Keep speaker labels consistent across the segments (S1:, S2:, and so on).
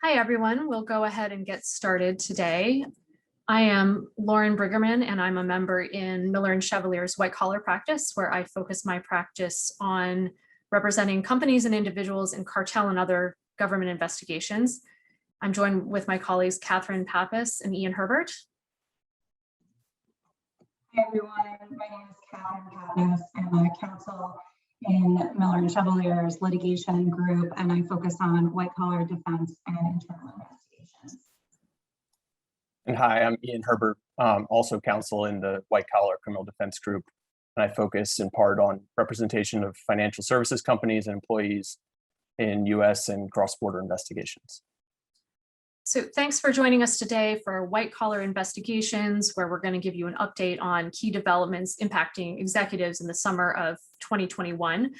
S1: Hi, everyone. We'll go ahead and get started today. I am Lauren Brigerman, and I'm a member in Miller & Chevalier's white collar practice, where I focus my practice on representing companies and individuals in cartel and other government investigations. I'm joined with my colleagues, Catherine Pappas and Ian Herbert.
S2: Hi, everyone. My name is Catherine Pappas. I'm a counsel in Miller & Chevalier's litigation group, and I focus on white-collar defense and internal investigations.
S3: And hi, I'm Ian Herbert, also counsel in the white-collar criminal defense group, and I focus in part on representation of financial services companies and employees in U.S. and cross-border investigations.
S1: So thanks for joining us today for White Collar Investigations, where we're going to give you an update on key developments impacting executives in the summer of 2021.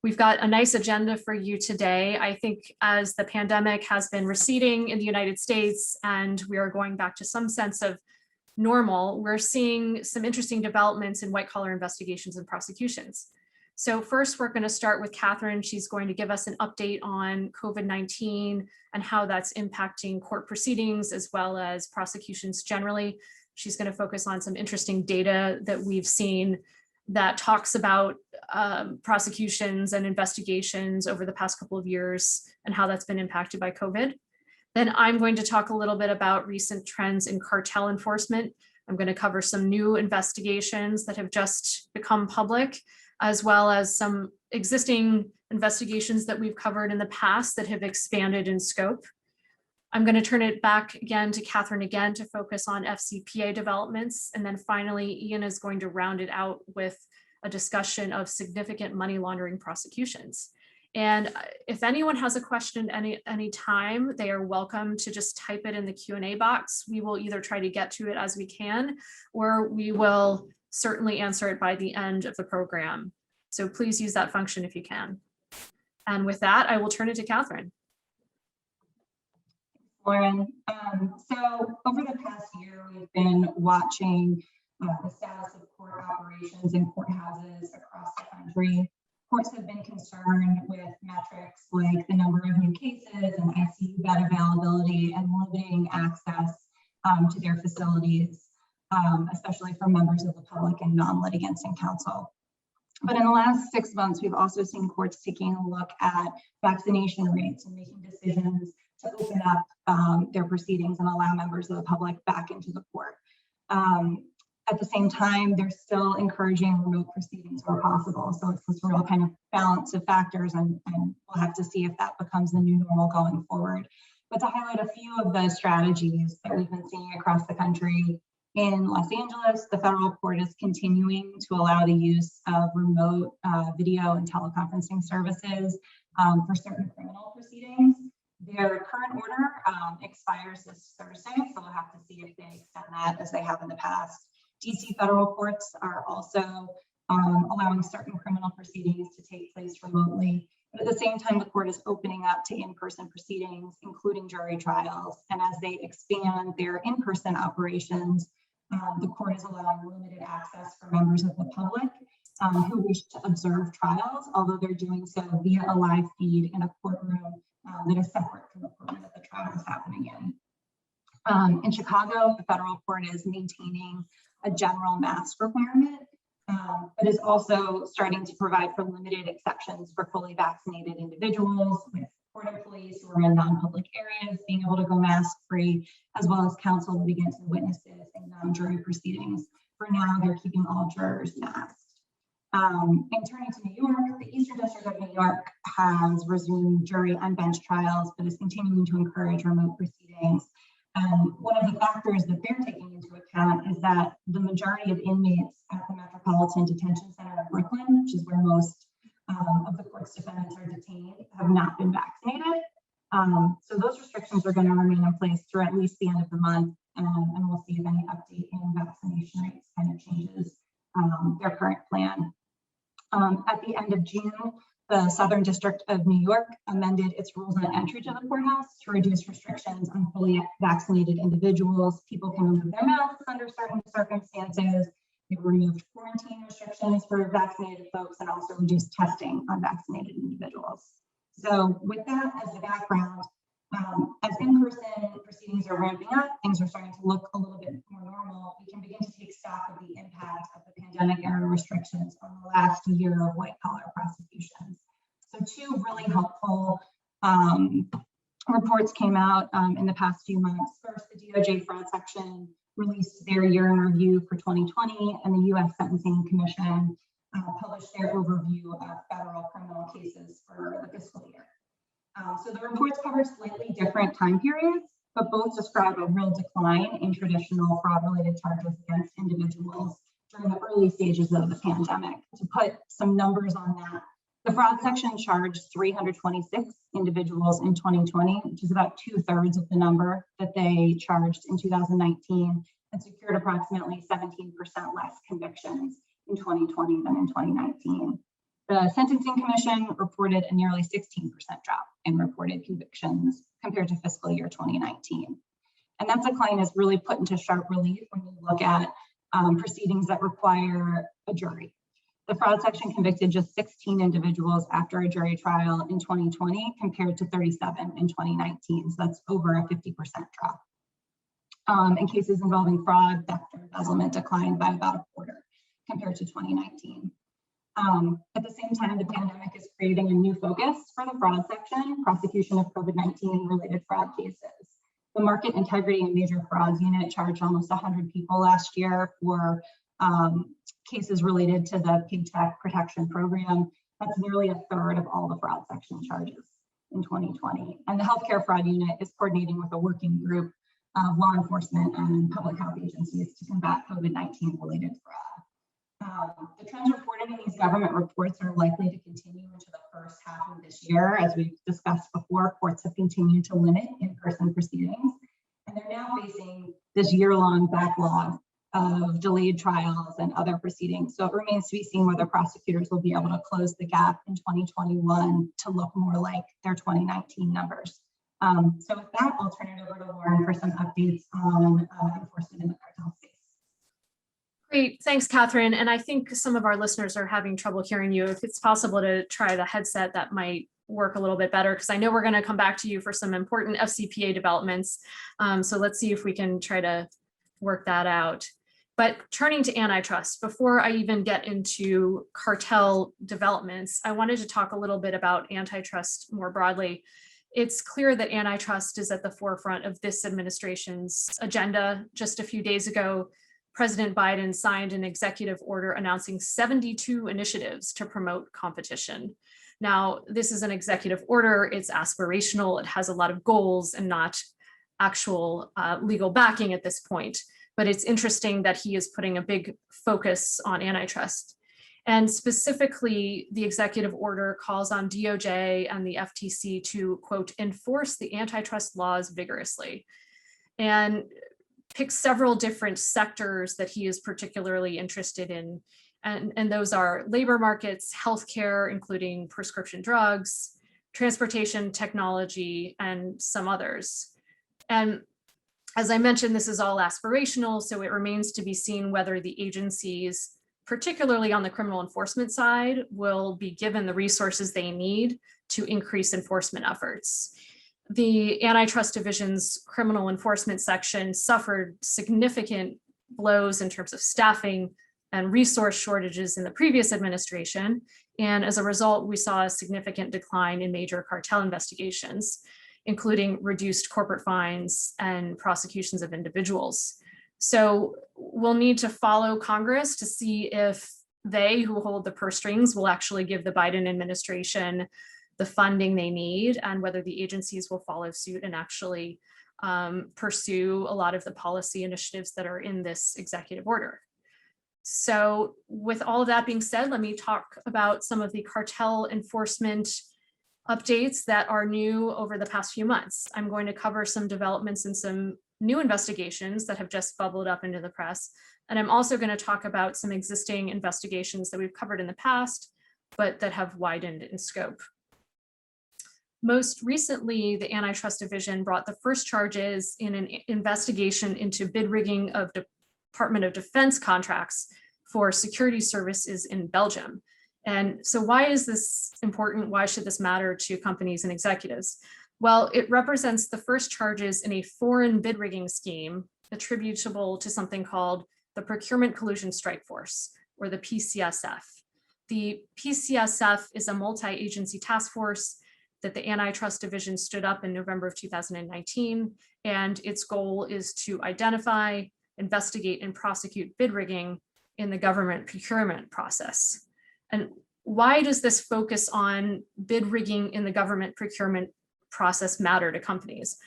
S1: We've got a nice agenda for you today. I think as the pandemic has been receding in the United States and we are going back to some sense of normal, we're seeing some interesting developments in white collar investigations and prosecutions. So first, we're going to start with Catherine. She's going to give us an update on COVID-19 and how that's impacting court proceedings as well as prosecutions generally. She's going to focus on some interesting data that we've seen that talks about prosecutions and investigations over the past couple of years and how that's been impacted by COVID. Then I'm going to talk a little bit about recent trends in cartel enforcement. I'm going to cover some new investigations that have just become public, as well as some existing investigations that we've covered in the past that have expanded in scope. I'm going to turn it back again to Catherine again to focus on FCPA developments. And then finally, Ian is going to round it out with a discussion of significant money laundering prosecutions. And if anyone has a question any time, they are welcome to just type it in the Q&A box. We will either try to get to it as we can, or we will certainly answer it by the end of the program. So please use that function if you can. And with that, I will turn it to Catherine.
S2: Lauren, so over the past year, we've been watching the status of court operations in courthouses across the country. Courts have been concerned with metrics like the number of new cases and ICU bed availability and limiting access to their facilities, especially for members of the public and non-litigants and counsel. But in the last 6 months, we've also seen courts taking a look at vaccination rates and making decisions to open up their proceedings and allow members of the public back into the court. At the same time, they're still encouraging remote proceedings where possible. So it's this real kind of balance of factors, and we'll have to see if that becomes the new normal going forward. But to highlight a few of the strategies that we've been seeing across the country, in Los Angeles, the federal court is continuing to allow the use of remote video and teleconferencing services for certain criminal proceedings. Their current order expires this Thursday, so we'll have to see if they extend that as they have in the past. DC federal courts are also allowing certain criminal proceedings to take place remotely. But at the same time, the court is opening up to in-person proceedings, including jury trials. And as they expand their in-person operations, the court is allowing limited access for members of the public who wish to observe trials, although they're doing so via a live feed in a courtroom that is separate from the courtroom that the trial is happening in. In Chicago, the federal court is maintaining a general mask requirement, but is also starting to provide for limited exceptions for fully vaccinated individuals, with court employees who are in non-public areas being able to go mask-free, as well as counsel, litigants, and witnesses in non-jury proceedings. For now, they're keeping all jurors masked. And turning to New York, the Eastern District of New York has resumed jury and bench trials, but is continuing to encourage remote proceedings. One of the factors that they're taking into account is that the majority of inmates at the Metropolitan Detention Center of Brooklyn, which is where most of the court's defendants are detained, have not been vaccinated. So those restrictions are going to remain in place through at least the end of the month, and we'll see if any update in vaccination rates kind of changes their current plan. At the end of June, the Southern District of New York amended its rules on entry to the courthouse to reduce restrictions on fully vaccinated individuals. People can remove their masks under certain circumstances. They've removed quarantine restrictions for vaccinated folks and also reduced testing on vaccinated individuals. So with that as the background, As in-person proceedings are ramping up, things are starting to look a little bit more normal. We can begin to take stock of the impact of the pandemic era restrictions on the last year of white-collar prosecutions. So two really helpful reports came out in the past few months. First, the DOJ fraud section released their year in review for 2020, and the U.S. Sentencing Commission published their overview of federal criminal cases for the fiscal year. So the reports cover slightly different time periods, but both describe a real decline in traditional fraud-related charges against individuals during the early stages of the pandemic. To put some numbers on that, the fraud section charged 326 individuals in 2020, which is about 2/3 of the number that they charged in 2019, and secured approximately 17% less convictions in 2020 than in 2019. The Sentencing Commission reported a nearly 16% drop in reported convictions compared to fiscal year 2019. And that decline is really put into sharp relief when you look at proceedings that require a jury. The fraud section convicted just 16 individuals after a jury trial in 2020 compared to 37 in 2019. So that's over a 50% drop. And cases involving fraud, theft, or embezzlement declined by about a quarter compared to 2019. At the same time, the pandemic is creating a new focus for the fraud section, prosecution of COVID-19 related fraud cases. The Market Integrity and Major Frauds Unit charged almost 100 people last year for cases related to the Paycheck Protection Program. That's nearly 1/3 of all the fraud section charges in 2020. And the Healthcare Fraud Unit is coordinating with a working group of law enforcement and public health agencies to combat COVID-19 related fraud. The trends reported in these government reports are likely to continue into the first half of this year. As we've discussed before, courts have continued to limit in-person proceedings, and they're now facing this year-long backlog of delayed trials and other proceedings. So it remains to be seen whether prosecutors will be able to close the gap in 2021 to look more like their 2019 numbers. So with that, I'll turn it over to Lauren for some updates on enforcement in the cartel space.
S1: Great, thanks, Catherine. And I think some of our listeners are having trouble hearing you. If it's possible to try the headset, that might work a little bit better, because I know we're going to come back to you for some important FCPA developments. So let's see if we can try to work that out. But turning to antitrust, before I even get into cartel developments, I wanted to talk a little bit about antitrust more broadly. It's clear that antitrust is at the forefront of this administration's agenda. Just a few days ago, President Biden signed an executive order announcing 72 initiatives to promote competition. Now, this is an executive order. It's aspirational. It has a lot of goals and not actual legal backing at this point. But it's interesting that he is putting a big focus on antitrust. And specifically, the executive order calls on DOJ and the FTC to, quote, enforce the antitrust laws vigorously, and pick several different sectors that he is particularly interested in. And those are labor markets, healthcare, including prescription drugs, transportation, technology, and some others. And as I mentioned, this is all aspirational, so it remains to be seen whether the agencies, particularly on the criminal enforcement side, will be given the resources they need to increase enforcement efforts. The Antitrust Division's criminal enforcement section suffered significant blows in terms of staffing and resource shortages in the previous administration. And as a result, we saw a significant decline in major cartel investigations, including reduced corporate fines and prosecutions of individuals. So we'll need to follow Congress to see if they, who hold the purse strings, will actually give the Biden administration the funding they need, and whether the agencies will follow suit and actually pursue a lot of the policy initiatives that are in this executive order. So with all of that being said, let me talk about some of the cartel enforcement updates that are new over the past few months. I'm going to cover some developments and some new investigations that have just bubbled up into the press. And I'm also going to talk about some existing investigations that we've covered in the past, but that have widened in scope. Most recently, the Antitrust Division brought the first charges in an investigation into bid rigging of Department of Defense contracts for security services in Belgium. And so why is this important? Why should this matter to companies and executives? Well, it represents the first charges in a foreign bid rigging scheme attributable to something called the Procurement Collusion Strike Force, or the PCSF. The PCSF is a multi-agency task force that the Antitrust Division stood up in November of 2019, and its goal is to identify, investigate, and prosecute bid rigging in the government procurement process. And why does this focus on bid rigging in the government procurement process matter to companies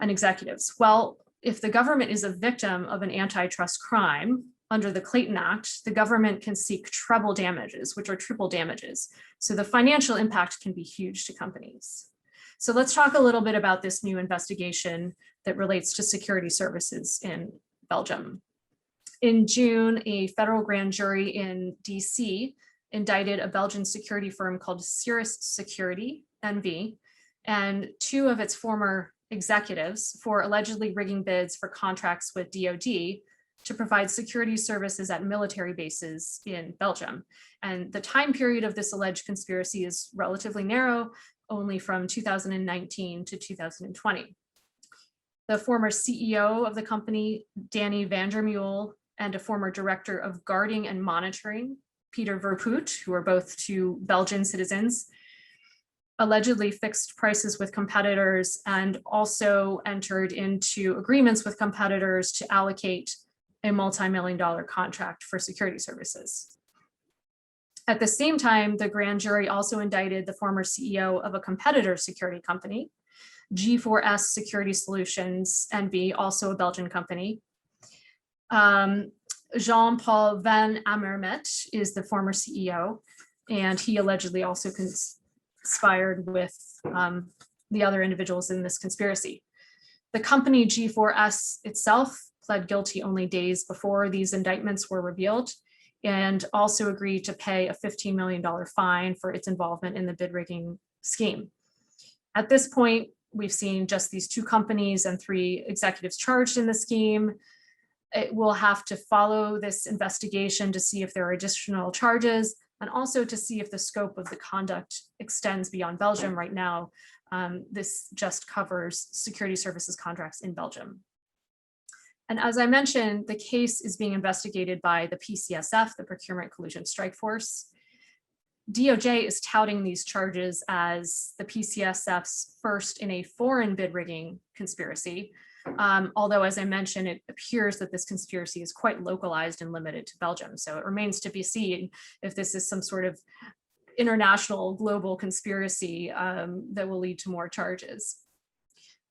S1: and executives? Well, if the government is a victim of an antitrust crime under the Clayton Act, the government can seek treble damages, which are triple damages. So the financial impact can be huge to companies. So let's talk a little bit about this new investigation that relates to security services in Belgium. In June, a federal grand jury in DC indicted a Belgian security firm called Cirrus Security, NV, and two of its former executives for allegedly rigging bids for contracts with DoD to provide security services at military bases in Belgium. And the time period of this alleged conspiracy is relatively narrow, only from 2019 to 2020. The former CEO of the company, Danny Vandermeulen, and a former director of guarding and monitoring, Peter Verpoot, who are both two Belgian citizens, allegedly fixed prices with competitors and also entered into agreements with competitors to allocate a multi-million-dollar contract for security services. At the same time, the grand jury also indicted the former CEO of a competitor security company, G4S Security Solutions NV, also a Belgian company. Jean-Paul Van Amermet is the former CEO, and he allegedly also conspired with the other individuals in this conspiracy. The company G4S itself pled guilty only days before these indictments were revealed, and also agreed to pay a $15 million fine for its involvement in the bid rigging scheme. At this point, we've seen just these two companies and three executives charged in the scheme. It will have to follow this investigation to see if there are additional charges, and also to see if the scope of the conduct extends beyond Belgium. Right now, this just covers security services contracts in Belgium. And as I mentioned, the case is being investigated by the PCSF, the Procurement Collusion Strike Force. DOJ is touting these charges as the PCSF's first in a foreign bid rigging conspiracy. Although, as I mentioned, it appears that this conspiracy is quite localized and limited to Belgium. So it remains to be seen if this is some sort of international global conspiracy that will lead to more charges.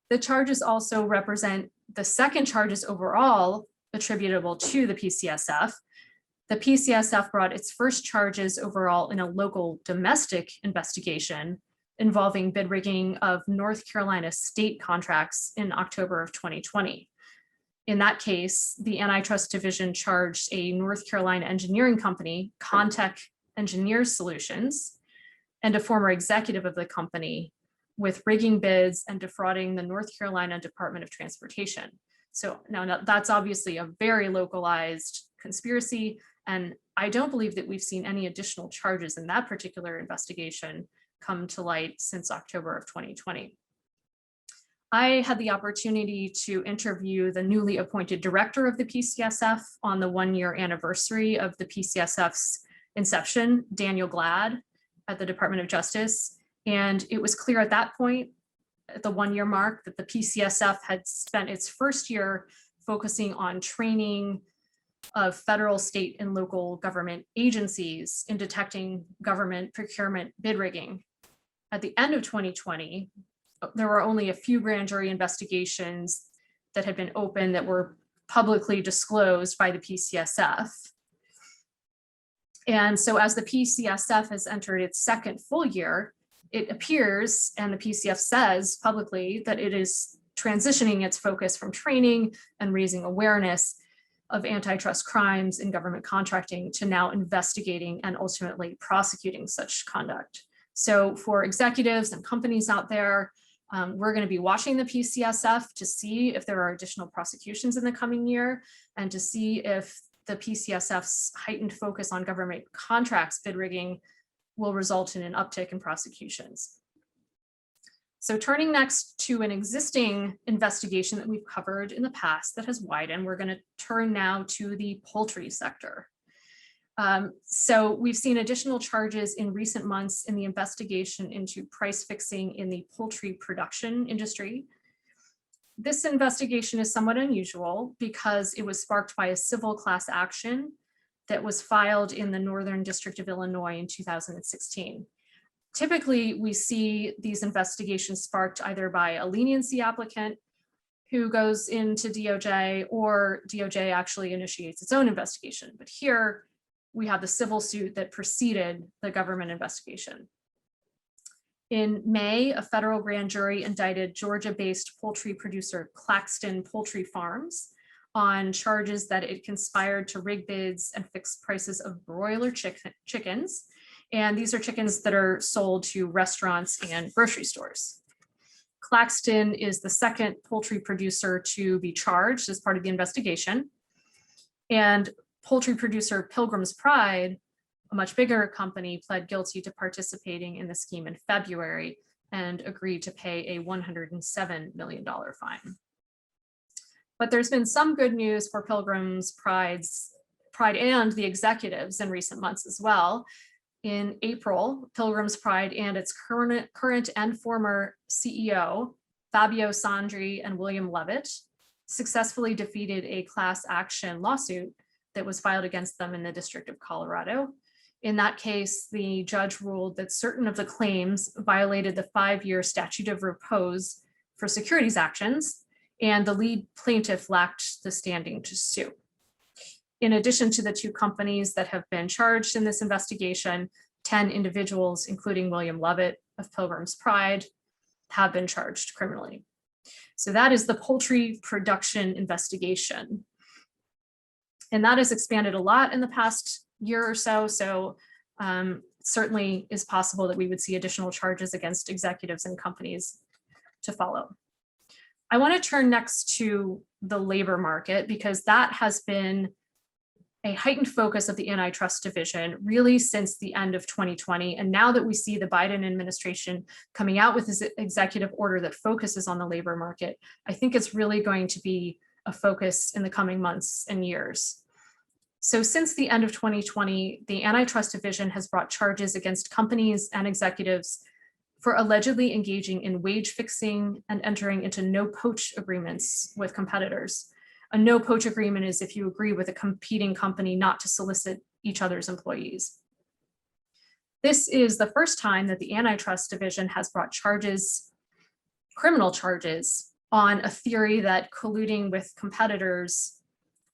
S1: The charges also represent the second charges overall attributable to the PCSF. The PCSF brought its first charges overall in a local domestic investigation involving bid rigging of North Carolina state contracts in October of 2020. In that case, the Antitrust Division charged a North Carolina engineering company, Contech Engineer Solutions, and a former executive of the company with rigging bids and defrauding the North Carolina Department of Transportation. So now that's obviously a very localized conspiracy, and I don't believe that we've seen any additional charges in that particular investigation come to light since October of 2020. I had the opportunity to interview the newly appointed director of the PCSF on the 1-year anniversary of the PCSF's inception, Daniel Glad, at the Department of Justice. And it was clear at that point, at the 1-year mark, that the PCSF had spent its first year focusing on training of federal, state, and local government agencies in detecting government procurement bid rigging. At the end of 2020, there were only a few grand jury investigations that had been opened that were publicly disclosed by the PCSF. And so as the PCSF has entered its second full year, it appears, and the PCF says publicly, that it is transitioning its focus from training and raising awareness of antitrust crimes in government contracting to now investigating and ultimately prosecuting such conduct. So for executives and companies out there, we're going to be watching the PCSF to see if there are additional prosecutions in the coming year, and to see if the PCSF's heightened focus on government contracts bid rigging will result in an uptick in prosecutions. So turning next to an existing investigation that we've covered in the past that has widened, we're going to turn now to the poultry sector. So we've seen additional charges in recent months in the investigation into price fixing in the poultry production industry. This investigation is somewhat unusual because it was sparked by a civil class action that was filed in the Northern District of Illinois in 2016. Typically, we see these investigations sparked either by a leniency applicant who goes into DOJ, or DOJ actually initiates its own investigation. But here we have the civil suit that preceded the government investigation. In May, a federal grand jury indicted Georgia-based poultry producer Claxton Poultry Farms on charges that it conspired to rig bids and fix prices of broiler chickens. And these are chickens that are sold to restaurants and grocery stores. Claxton is the second poultry producer to be charged as part of the investigation. And poultry producer Pilgrim's Pride, a much bigger company, pled guilty to participating in the scheme in February and agreed to pay a $107 million fine. But there's been some good news for Pilgrim's Pride and the executives in recent months as well. In April, Pilgrim's Pride and its current and former CEO, Fabio Sandri and William Levitt, successfully defeated a class action lawsuit that was filed against them in the District of Colorado. In that case, the judge ruled that certain of the claims violated the 5-year statute of repose for securities actions, and the lead plaintiff lacked the standing to sue. In addition to the 2 companies that have been charged in this investigation, 10 individuals, including William Levitt of Pilgrim's Pride, have been charged criminally. So that is the poultry production investigation. And that has expanded a lot in the past year or so. So certainly is possible that we would see additional charges against executives and companies to follow. I want to turn next to the labor market, because that has been a heightened focus of the Antitrust Division really since the end of 2020. And now that we see the Biden administration coming out with this executive order that focuses on the labor market, I think it's really going to be a focus in the coming months and years. So since the end of 2020, the Antitrust Division has brought charges against companies and executives for allegedly engaging in wage fixing and entering into no-poach agreements with competitors. A no-poach agreement is if you agree with a competing company not to solicit each other's employees. This is the first time that the Antitrust Division has brought charges, criminal charges, on a theory that colluding with competitors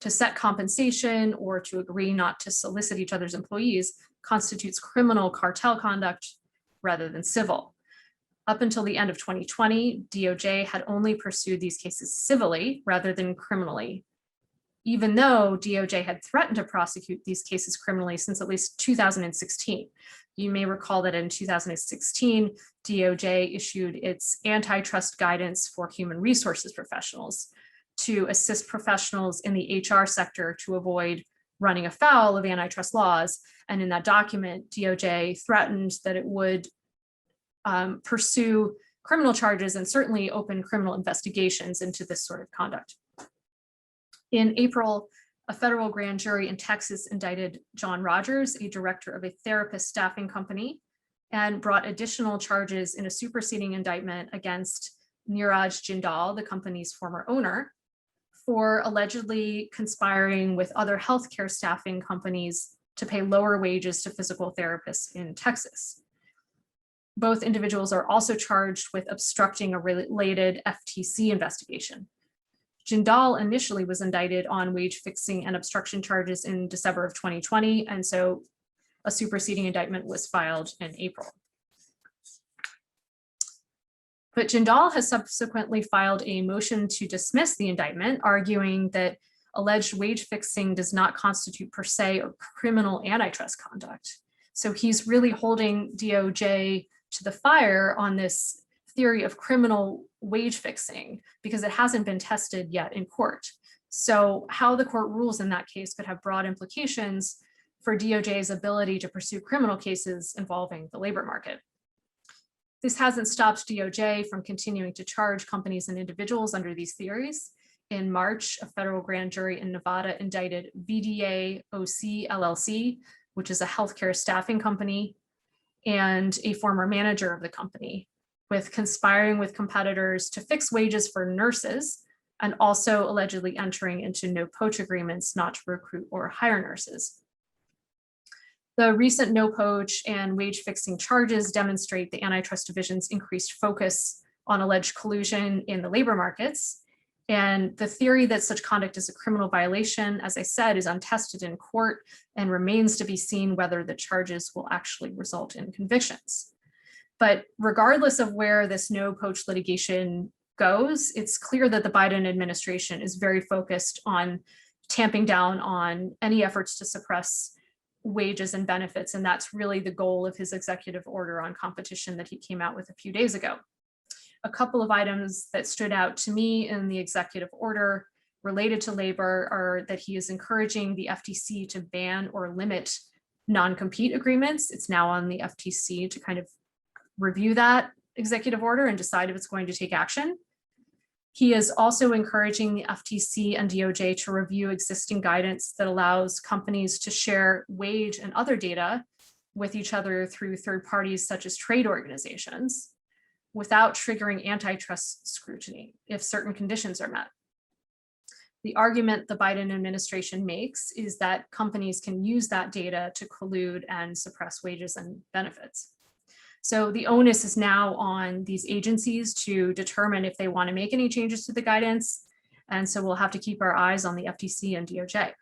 S1: to set compensation or to agree not to solicit each other's employees constitutes criminal cartel conduct rather than civil. Up until the end of 2020, DOJ had only pursued these cases civilly rather than criminally, even though DOJ had threatened to prosecute these cases criminally since at least 2016. You may recall that in 2016, DOJ issued its antitrust guidance for human resources professionals to assist professionals in the HR sector to avoid running afoul of antitrust laws. And in that document, DOJ threatened that it would pursue criminal charges and certainly open criminal investigations into this sort of conduct. In April, a federal grand jury in Texas indicted John Rogers, a director of a therapist staffing company, and brought additional charges in a superseding indictment against Neeraj Jindal, the company's former owner, for allegedly conspiring with other healthcare staffing companies to pay lower wages to physical therapists in Texas. Both individuals are also charged with obstructing a related FTC investigation. Jindal initially was indicted on wage fixing and obstruction charges in December of 2020, and so a superseding indictment was filed in April. But Jindal has subsequently filed a motion to dismiss the indictment, arguing that alleged wage fixing does not constitute per se or criminal antitrust conduct. So he's really holding DOJ to the fire on this theory of criminal wage fixing because it hasn't been tested yet in court. So how the court rules in that case could have broad implications for DOJ's ability to pursue criminal cases involving the labor market. This hasn't stopped DOJ from continuing to charge companies and individuals under these theories. In March, a federal grand jury in Nevada indicted VDA OC LLC, which is a healthcare staffing company, and a former manager of the company, with conspiring with competitors to fix wages for nurses and also allegedly entering into no-poach agreements not to recruit or hire nurses. The recent no-poach and wage-fixing charges demonstrate the Antitrust Division's increased focus on alleged collusion in the labor markets. And the theory that such conduct is a criminal violation, as I said, is untested in court and remains to be seen whether the charges will actually result in convictions. But regardless of where this no-poach litigation goes, it's clear that the Biden administration is very focused on tamping down on any efforts to suppress wages and benefits. And that's really the goal of his executive order on competition that he came out with a few days ago. A couple of items that stood out to me in the executive order related to labor are that he is encouraging the FTC to ban or limit non-compete agreements. It's now on the FTC to kind of review that executive order and decide if it's going to take action. He is also encouraging the FTC and DOJ to review existing guidance that allows companies to share wage and other data with each other through third parties such as trade organizations without triggering antitrust scrutiny if certain conditions are met. The argument the Biden administration makes is that companies can use that data to collude and suppress wages and benefits. So the onus is now on these agencies to determine if they want to make any changes to the guidance. And so we'll have to keep our eyes on the FTC and DOJ.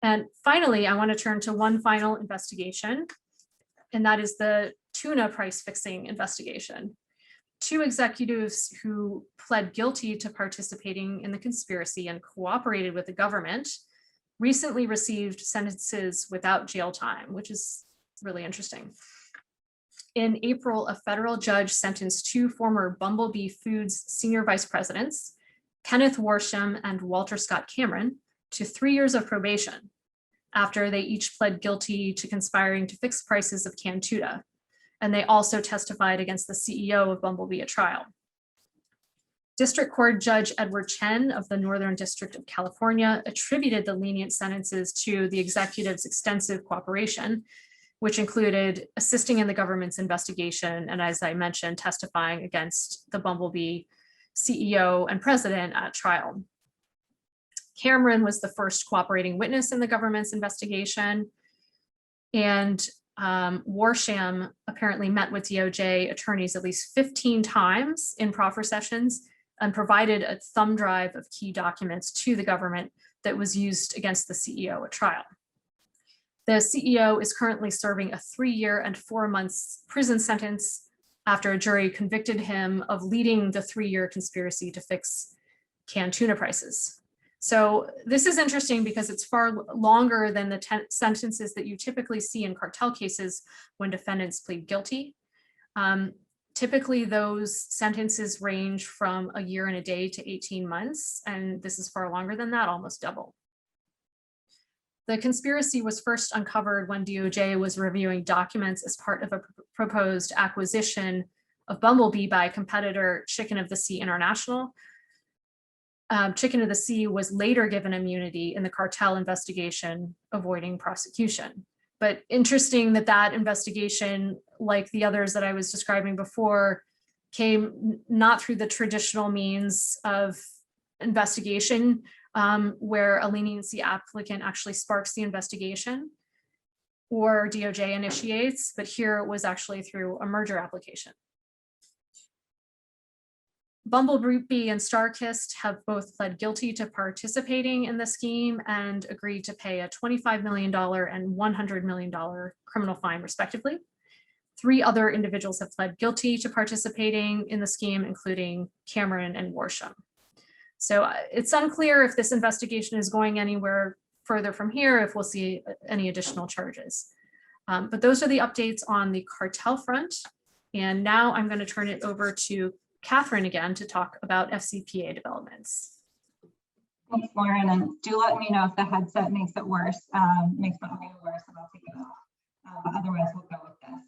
S1: And finally, I want to turn to one final investigation, and that is the tuna price fixing investigation. Two executives who pled guilty to participating in the conspiracy and cooperated with the government recently received sentences without jail time, which is really interesting. In April, a federal judge sentenced two former Bumblebee Foods senior vice presidents, Kenneth Worsham and Walter Scott Cameron, to 3 years of probation after they each pled guilty to conspiring to fix prices of canned tuna. And they also testified against the CEO of Bumblebee at trial. District Court Judge Edward Chen of the Northern District of California attributed the lenient sentences to the executive's extensive cooperation, which included assisting in the government's investigation and, as I mentioned, testifying against the Bumblebee CEO and president at trial. Cameron was the first cooperating witness in the government's investigation, and Worsham apparently met with DOJ attorneys at least 15 times in proffer sessions and provided a thumb drive of key documents to the government that was used against the CEO at trial. The CEO is currently serving a 3-year and 4 months prison sentence after a jury convicted him of leading the 3-year conspiracy to fix canned tuna prices. So this is interesting because it's far longer than the sentences that you typically see in cartel cases when defendants plead guilty. Typically, those sentences range from a year and a day to 18 months, and this is far longer than that, almost double. The conspiracy was first uncovered when DOJ was reviewing documents as part of a proposed acquisition of Bumblebee by competitor Chicken of the Sea International. Chicken of the Sea was later given immunity in the cartel investigation, avoiding prosecution. But interesting that that investigation, like the others that I was describing before, came not through the traditional means of investigation, where a leniency applicant actually sparks the investigation or DOJ initiates, but here it was actually through a merger application. Bumblebee and StarKist have both pled guilty to participating in the scheme and agreed to pay a $25 million and $100 million criminal fine, respectively. 3 other individuals have pled guilty to participating in the scheme, including Cameron and Worsham. So it's unclear if this investigation is going anywhere further from here, if we'll see any additional charges. But those are the updates on the cartel front. And now I'm going to turn it over to Catherine again to talk about FCPA developments.
S2: Thanks, Lauren, and do let me know if the headset makes it worse, makes my audio worse, and I'll take it off. But otherwise, we'll go with this.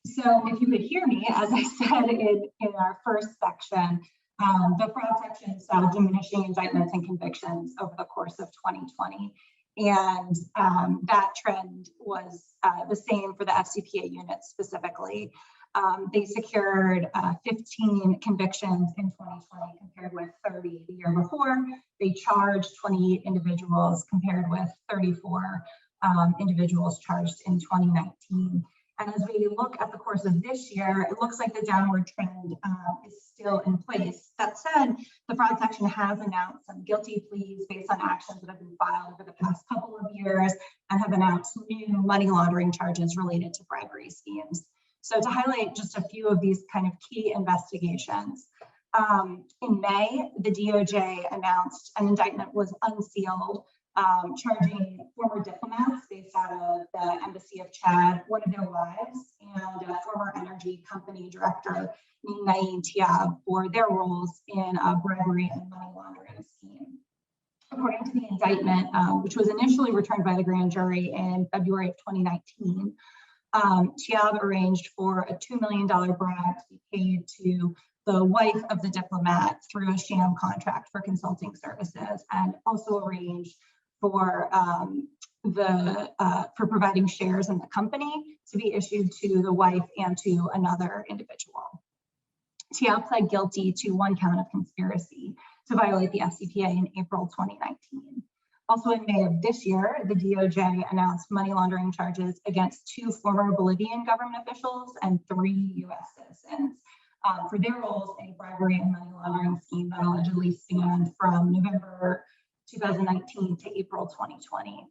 S2: So if you could hear me, as I said in our first section, the fraud section saw diminishing indictments and convictions over the course of 2020. And that trend was the same for the FCPA unit specifically. They secured 15 convictions in 2020 compared with 30 the year before. They charged 28 individuals compared with 34 individuals charged in 2019. And as we look at the course of this year, it looks like the downward trend is still in place. That said, the fraud section has announced some guilty pleas based on actions that have been filed over the past couple of years and have announced new money laundering charges related to bribery schemes. So to highlight just a few of these kind of key investigations, in May, the DOJ announced an indictment was unsealed, charging former diplomats based out of the Embassy of Chad, one of their wives, and a former energy company director named Naeem Tiab for their roles in a bribery and money laundering scheme. According to the indictment, which was initially returned by the grand jury in February of 2019, Tiab arranged for a $2 million bribe to be paid to the wife of the diplomat through a sham contract for consulting services, and also arranged for providing shares in the company to be issued to the wife and to another individual. Tiab pled guilty to one count of conspiracy to violate the FCPA in April 2019. Also in May of this year, the DOJ announced money laundering charges against 2 former Bolivian government officials and 3 US citizens for their roles in a bribery and money laundering scheme that allegedly spanned from November 2019 to April 2020.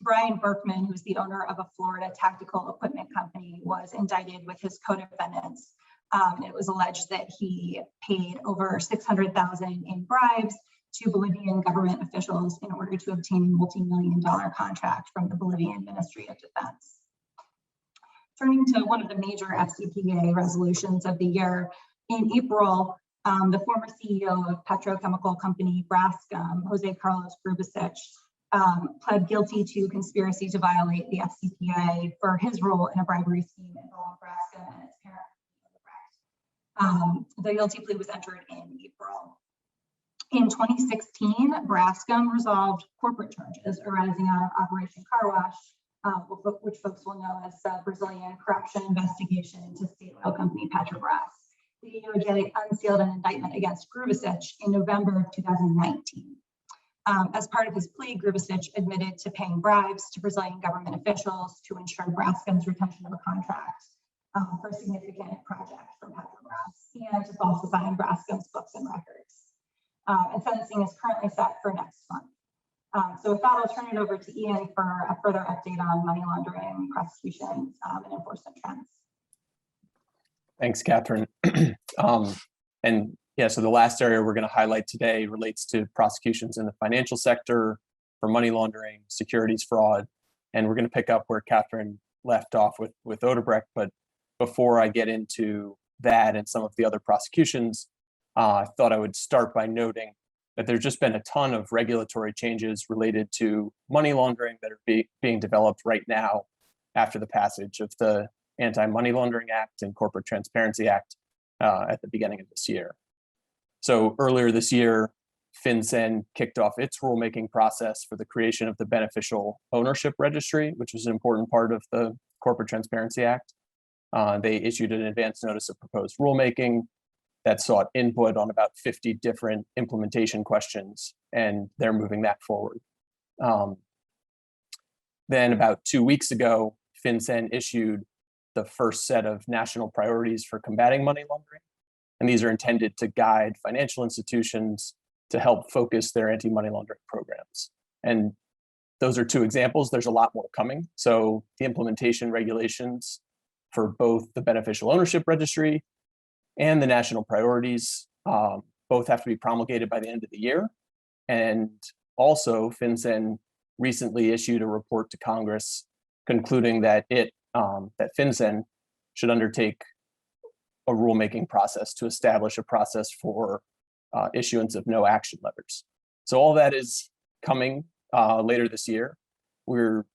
S2: Brian Berkman, who's the owner of a Florida tactical equipment company, was indicted with his co-defendants. It was alleged that he paid over $600,000 in bribes to Bolivian government officials in order to obtain a multi-million-dollar contract from the Bolivian Ministry of Defense. Turning to one of the major FCPA resolutions of the year, in April, the former CEO of petrochemical company Braskem, Jose Carlos Grubasic, pled guilty to conspiracy to violate the FCPA for his role in a bribery scheme involving Braskem and its parent. The guilty plea was entered in April. In 2016, Braskem resolved corporate charges arising out of Operation Car Wash, which folks will know as the Brazilian corruption investigation into state oil company Petrobras. The DOJ unsealed an indictment against Grubasic in November of 2019. As part of his plea, Grubasic admitted to paying bribes to Brazilian government officials to ensure Braskem's retention of a contract for a significant project from Petrobras and to falsifying Braskem's books and records. And sentencing is currently set for next month. So with that, I'll turn it over to Ian for a further update on money laundering, prosecutions, and enforcement trends.
S3: Thanks, Catherine. And yeah, so the last area we're going to highlight today relates to prosecutions in the financial sector for money laundering, securities fraud, and we're going to pick up where Catherine left off with Odebrecht. But before I get into that and some of the other prosecutions, I thought I would start by noting that there's just been a ton of regulatory changes related to money laundering that are being developed right now after the passage of the Anti-Money Laundering Act and Corporate Transparency Act at the beginning of this year. So earlier this year, FinCEN kicked off its rulemaking process for the creation of the Beneficial Ownership Registry, which was an important part of the Corporate Transparency Act. They issued an advance notice of proposed rulemaking that sought input on about 50 different implementation questions, and they're moving that forward. Then about 2 weeks ago, FinCEN issued the first set of national priorities for combating money laundering. And these are intended to guide financial institutions to help focus their anti-money laundering programs. And those are 2 examples. There's a lot more coming. So the implementation regulations for both the Beneficial Ownership Registry and the national priorities both have to be promulgated by the end of the year. And also, FinCEN recently issued a report to Congress concluding that that FinCEN should undertake a rulemaking process to establish a process for issuance of no action letters. So all that is coming later this year. We're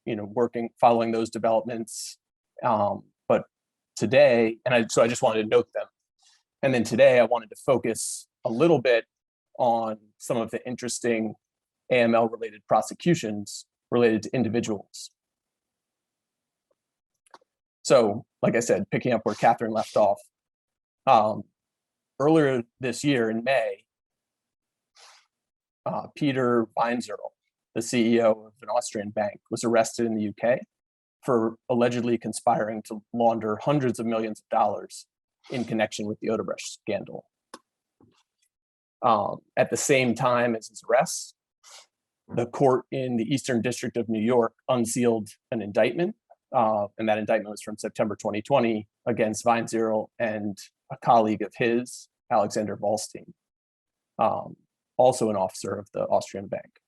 S3: following those developments But today, so I just wanted to note them. And then today I wanted to focus a little bit on some of the interesting AML related prosecutions related to individuals. So, like I said, picking up where Catherine left off, earlier this year in May, Peter Weinzierl, the CEO of an Austrian bank, was arrested in the UK for allegedly conspiring to launder hundreds of millions of dollars in connection with the Odebrecht scandal. At the same time as his arrest, the court in the Eastern District of New York unsealed an indictment, and that indictment was from September 2020 against Weinzierl and a colleague of his, Alexander Wallstein, also an officer of the Austrian bank.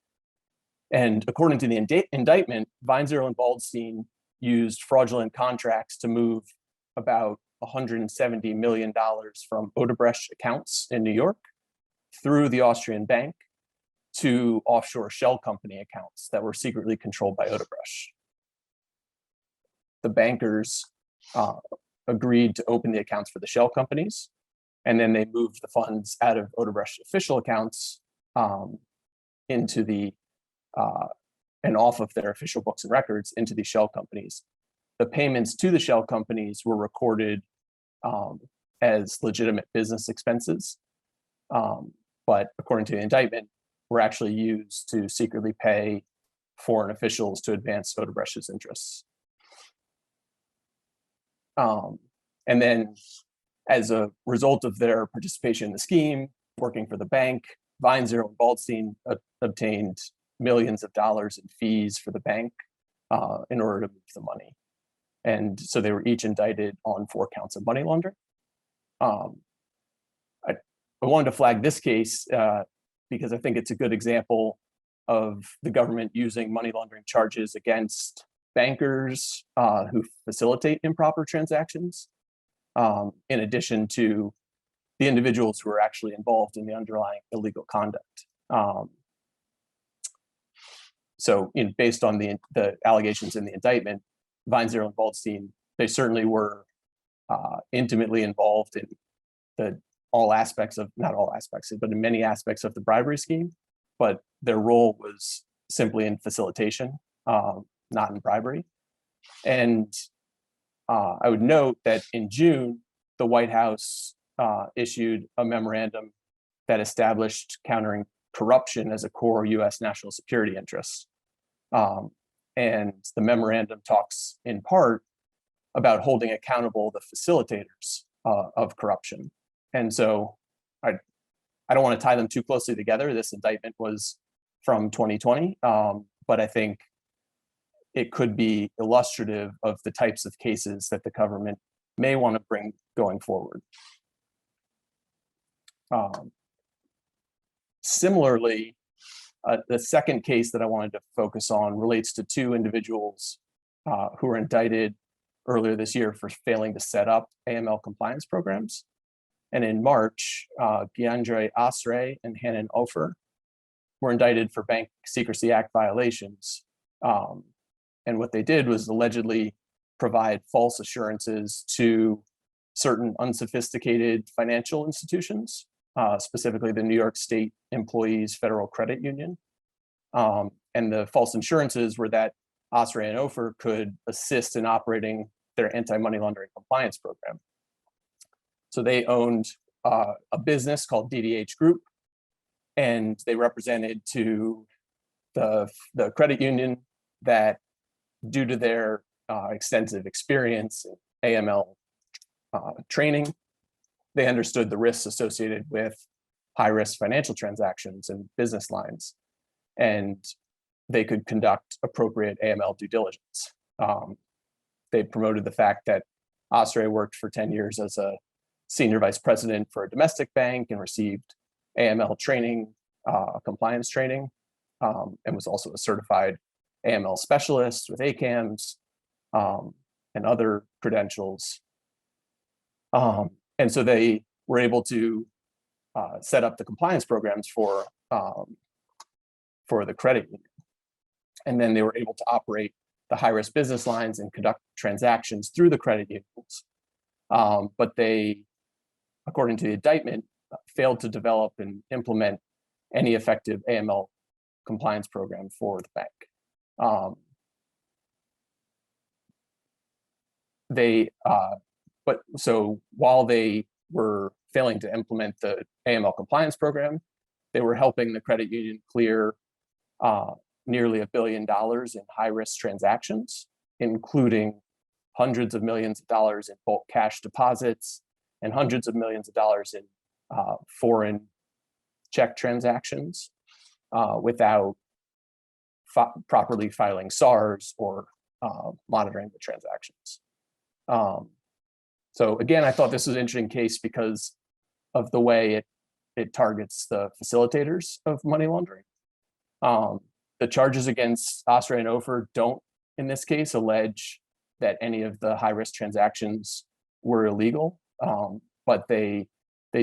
S3: And according to the indictment, Weinzierl and Wallstein used fraudulent contracts to move about $170 million from Odebrecht accounts in New York through the Austrian bank to offshore shell company accounts that were secretly controlled by Odebrecht. The bankers agreed to open the accounts for the shell companies, and then they moved the funds out of Odebrecht official accounts into the and off of their official books and records into the shell companies. The payments to the shell companies were recorded as legitimate business expenses, but according to the indictment, were actually used to secretly pay foreign officials to advance Odebrecht's interests. And then, as a result of their participation in the scheme, working for the bank, Weinzierl and Wallstein obtained millions of dollars in fees for the bank in order to move the money. And so they were each indicted on 4 counts of money laundering. I wanted to flag this case because I think it's a good example of the government using money laundering charges against bankers who facilitate improper transactions, in addition to the individuals who are actually involved in the underlying illegal conduct. So, based on the allegations in the indictment, Weinzierl and Wallstein, they certainly were intimately involved in not all aspects, but in many aspects of the bribery scheme. But their role was simply in facilitation, not in bribery. And I would note that in June, the White House issued a memorandum that established countering corruption as a core U.S. national security interest. And the memorandum talks in part about holding accountable the facilitators of corruption. And so I don't want to tie them too closely together. This indictment was from 2020, but I think it could be illustrative of the types of cases that the government may want to bring going forward. Similarly, the second case that I wanted to focus on relates to 2 individuals who were indicted earlier this year for failing to set up AML compliance programs. And in March, Giandre Asre and Hanan Ofer were indicted for Bank Secrecy Act violations. And what they did was allegedly provide false assurances to certain unsophisticated financial institutions, specifically the New York State Employees Federal Credit Union. And the false assurances were that Asre and Ofer could assist in operating their anti-money laundering compliance program. So they owned a business called DDH Group, and they represented to the credit union that due to their extensive experience in AML training, they understood the risks associated with high-risk financial transactions and business lines, and they could conduct appropriate AML due diligence. They promoted the fact that Asre worked for 10 years as a senior vice president for a domestic bank and received AML training, compliance training, and was also a certified AML specialist with ACAMS and other credentials. And so they were able to set up the compliance programs for the credit union. And then they were able to operate the high-risk business lines and conduct transactions through the credit unions. But they, according to the indictment, failed to develop and implement any effective AML compliance program for the bank. So while they were failing to implement the AML compliance program, they were helping the credit union clear nearly $1 billion in high-risk transactions, including hundreds of millions of dollars in bulk cash deposits and hundreds of millions of dollars in foreign check transactions without properly filing SARs or monitoring the transactions. So again, I thought this was an interesting case because of the way it targets the facilitators of money laundering. The charges against Osray and Ofer don't, in this case, allege that any of the high-risk transactions were illegal, but they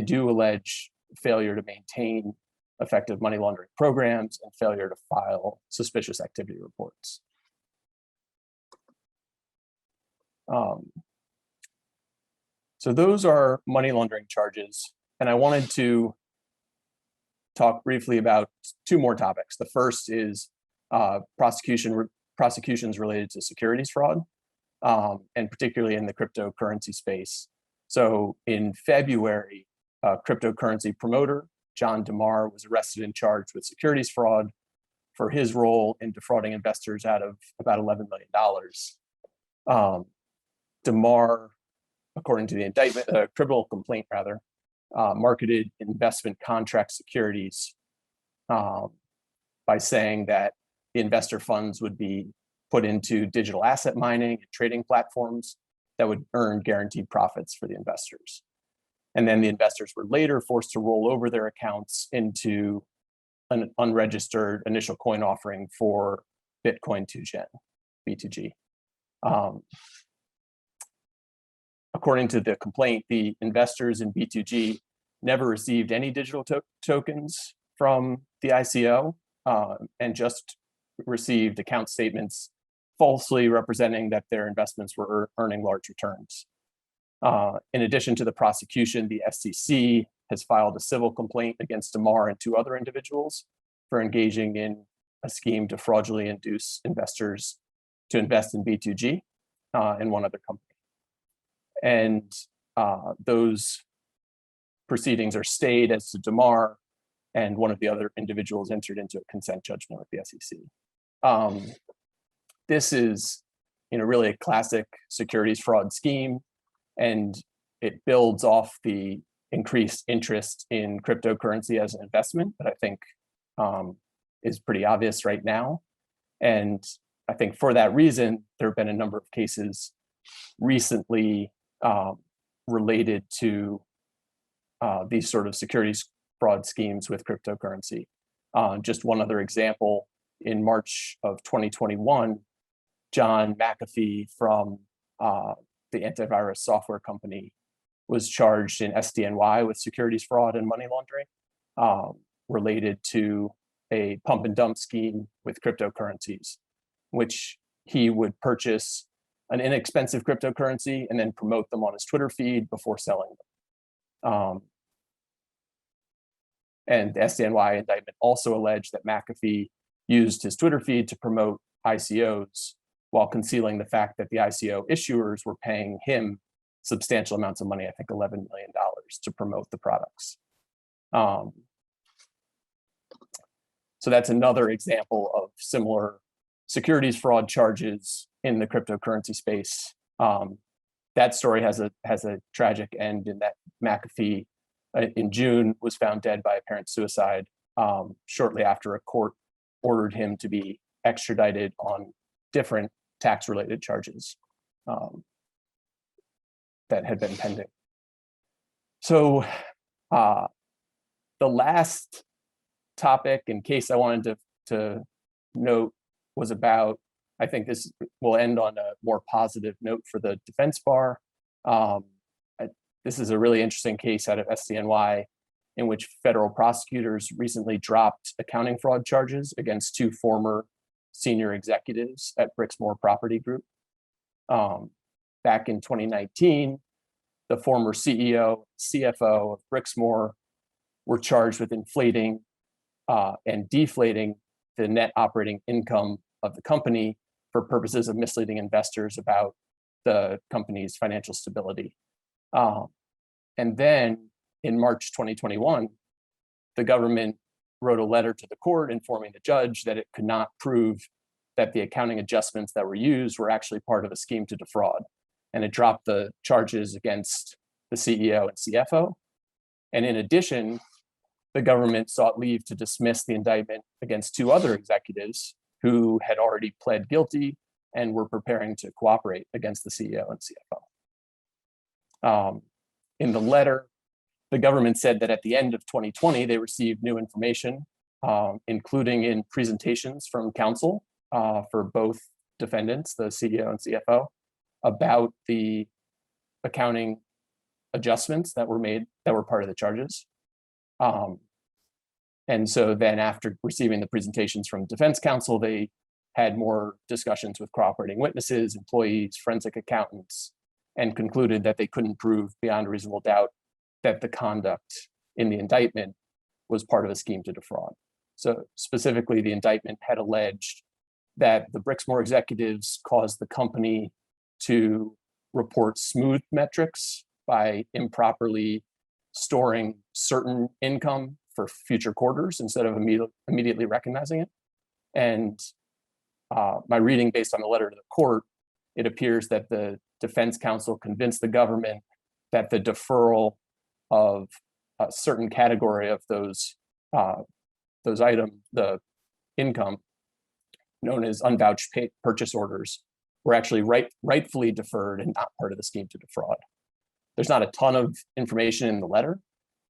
S3: do allege failure to maintain effective money laundering programs and failure to file suspicious activity reports. So those are money laundering charges, and I wanted to talk briefly about two more topics. The first is prosecutions related to securities fraud, and particularly in the cryptocurrency space. So in February, a cryptocurrency promoter, John DeMar, was arrested and charged with securities fraud for his role in defrauding investors out of about $11 million. DeMar, according to the indictment, criminal complaint rather, marketed investment contract securities by saying that the investor funds would be put into digital asset mining and trading platforms that would earn guaranteed profits for the investors. And then the investors were later forced to roll over their accounts into an unregistered initial coin offering for Bitcoin 2Gen, B2G. According to the complaint, the investors in B2G never received any digital tokens from the ICO and just received account statements falsely representing that their investments were earning large returns. In addition to the prosecution, the SEC has filed a civil complaint against DeMar and two other individuals for engaging in a scheme to fraudulently induce investors to invest in B2G and one other company. And those proceedings are stayed as to DeMar, and one of the other individuals entered into a consent judgment with the SEC. This is, really a classic securities fraud scheme, and it builds off the increased interest in cryptocurrency as an investment that I think is pretty obvious right now. And I think for that reason, there have been a number of cases recently related to these sort of securities fraud schemes with cryptocurrency. Just one other example, in March of 2021, John McAfee from the antivirus software company was charged in SDNY with securities fraud and money laundering related to a pump and dump scheme with cryptocurrencies, which he would purchase an inexpensive cryptocurrency and then promote them on his Twitter feed before selling them. And the SDNY indictment also alleged that McAfee used his Twitter feed to promote ICOs while concealing the fact that the ICO issuers were paying him substantial amounts of money, I think $11 million, to promote the products. So that's another example of similar securities fraud charges in the cryptocurrency space. That story has a tragic end in that McAfee in June was found dead by apparent suicide shortly after a court ordered him to be extradited on different tax-related charges that had been pending. So the last topic and case I wanted to note was about, I think this will end on a more positive note for the defense bar. This is a really interesting case out of SDNY in which federal prosecutors recently dropped accounting fraud charges against two former senior executives at Brixmoore Property Group. Back in 2019, the former CEO, CFO of Brixmoore were charged with inflating and deflating the net operating income of the company for purposes of misleading investors about the company's financial stability. And then in March 2021, the government wrote a letter to the court informing the judge that it could not prove that the accounting adjustments that were used were actually part of a scheme to defraud. And it dropped the charges against the CEO and CFO. And in addition, the government sought leave to dismiss the indictment against two other executives who had already pled guilty and were preparing to cooperate against the CEO and CFO. In the letter, the government said that at the end of 2020, they received new information, including in presentations from counsel for both defendants, the CEO and CFO, about the accounting adjustments that were made that were part of the charges. And so then after receiving the presentations from defense counsel, they had more discussions with cooperating witnesses, employees, forensic accountants, and concluded that they couldn't prove beyond a reasonable doubt that the conduct in the indictment was part of a scheme to defraud. So specifically, the indictment had alleged that the Brixmoore executives caused the company to report smooth metrics by improperly storing certain income for future quarters instead of immediately recognizing it. And my reading based on the letter to the court, it appears that the defense counsel convinced the government that the deferral of a certain category of those items, the income known as unvouched purchase orders, were actually rightfully deferred and not part of the scheme to defraud. There's not a ton of information in the letter,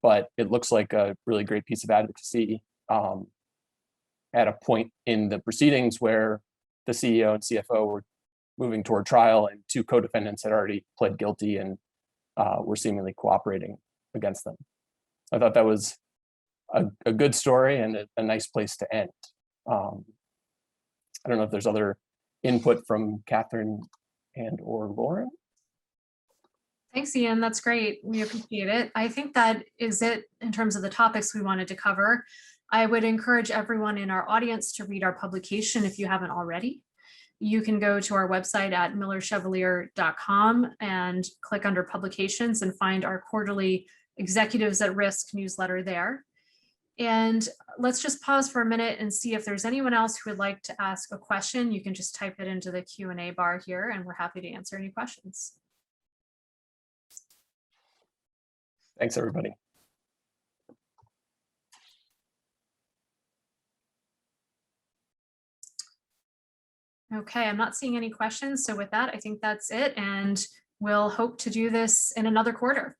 S3: but it looks like a really great piece of advocacy at a point in the proceedings where the CEO and CFO were moving toward trial and two co-defendants had already pled guilty and were seemingly cooperating against them. I thought that was a good story and a nice place to end. I don't know if there's other input from Catherine and or Lauren.
S1: Thanks, Ian. That's great. We appreciate it. I think that is it in terms of the topics we wanted to cover. I would encourage everyone in our audience to read our publication if you haven't already. You can go to our website at millerchevalier.com and click under publications and find our quarterly Executives at Risk newsletter there. And let's just pause for a minute and see if there's anyone else who would like to ask a question. You can just type it into the Q&A bar here and we're happy to answer any questions.
S3: Thanks, everybody.
S1: Okay, I'm not seeing any questions. So with that, I think that's it. And we'll hope to do this in another quarter.